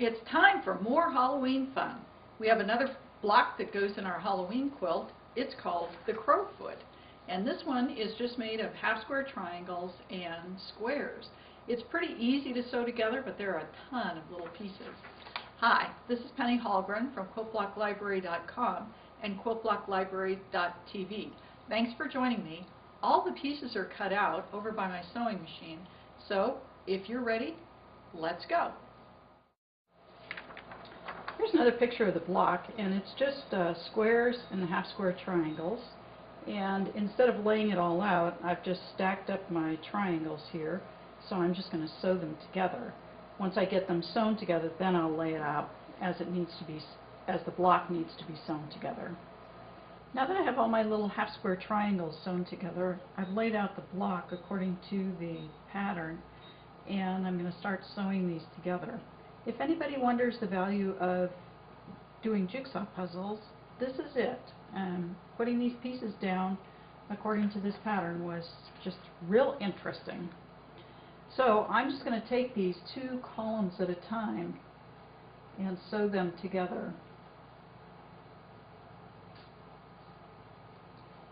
It's time for more Halloween fun. We have another block that goes in our Halloween quilt. It's called the Crowfoot. And this one is just made of half square triangles and squares. It's pretty easy to sew together, but there are a ton of little pieces. Hi, this is Penny Hallgren from QuiltBlockLibrary.com and QuiltBlockLibrary.tv. Thanks for joining me. All the pieces are cut out over by my sewing machine, so if you're ready, let's go. Here's another picture of the block, and it's just squares and half square triangles. And instead of laying it all out, I've just stacked up my triangles here, so I'm just going to sew them together. Once I get them sewn together, then I'll lay it out as it needs to be, as the block needs to be sewn together. Now that I have all my little half square triangles sewn together, I've laid out the block according to the pattern, and I'm going to start sewing these together. If anybody wonders the value of doing jigsaw puzzles, this is it. Putting these pieces down according to this pattern was just real interesting. So I'm just going to take these two columns at a time and sew them together.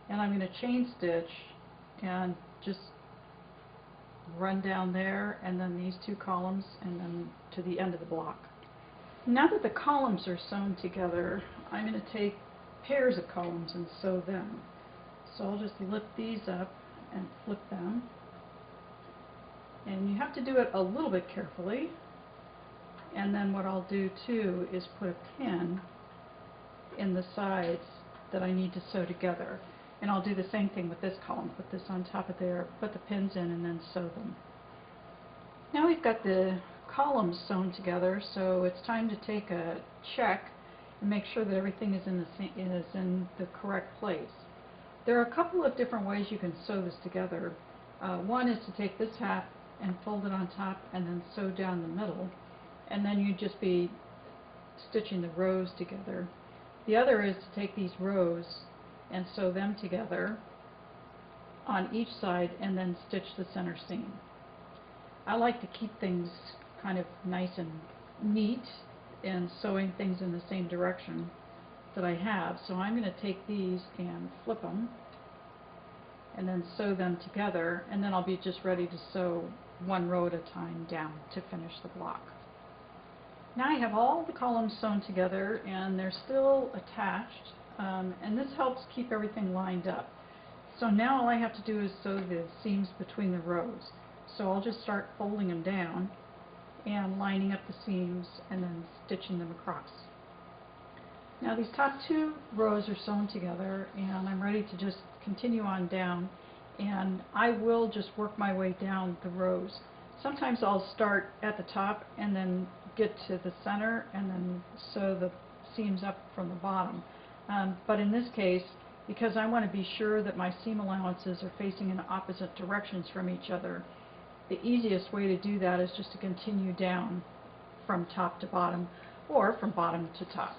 And I'm going to chain stitch and just run down there, and then these two columns, and then to the end of the block. Now that the columns are sewn together, I'm going to take pairs of columns and sew them. So I'll just lift these up and flip them. And you have to do it a little bit carefully. And then what I'll do too is put a pin in the sides that I need to sew together. And I'll do the same thing with this column. Put this on top of there, put the pins in, and then sew them. Now we've got the columns sewn together, so it's time to take a check and make sure that everything is in the correct place. There are a couple of different ways you can sew this together. One is to take this half and fold it on top and then sew down the middle, and then you'd just be stitching the rows together. The other is to take these rows and sew them together on each side and then stitch the center seam. I like to keep things kind of nice and neat and sewing things in the same direction that I have. So I'm going to take these and flip them and then sew them together, and then I'll be just ready to sew one row at a time down to finish the block. Now I have all the columns sewn together and they're still attached. And this helps keep everything lined up. So now all I have to do is sew the seams between the rows. So I'll just start folding them down and lining up the seams and then stitching them across. Now these top two rows are sewn together, and I'm ready to just continue on down, and I will just work my way down the rows. Sometimes I'll start at the top and then get to the center and then sew the seams up from the bottom. But in this case, because I want to be sure that my seam allowances are facing in opposite directions from each other, the easiest way to do that is just to continue down from top to bottom, or from bottom to top.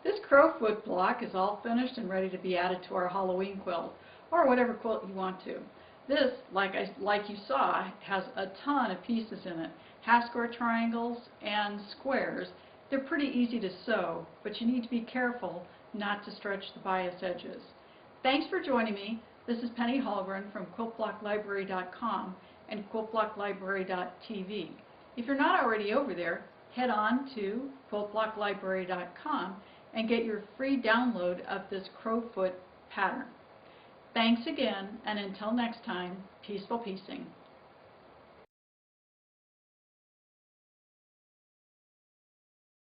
This Crowfoot block is all finished and ready to be added to our Halloween quilt, or whatever quilt you want to. This, like you saw, has a ton of pieces in it, half square triangles and squares. They're pretty easy to sew, but you need to be careful not to stretch the bias edges. Thanks for joining me. This is Penny Hallgren from QuiltBlockLibrary.com and QuiltBlockLibrary.tv. If you're not already over there, head on to QuiltBlockLibrary.com and get your free download of this Crowfoot pattern. Thanks again, and until next time, peaceful piecing.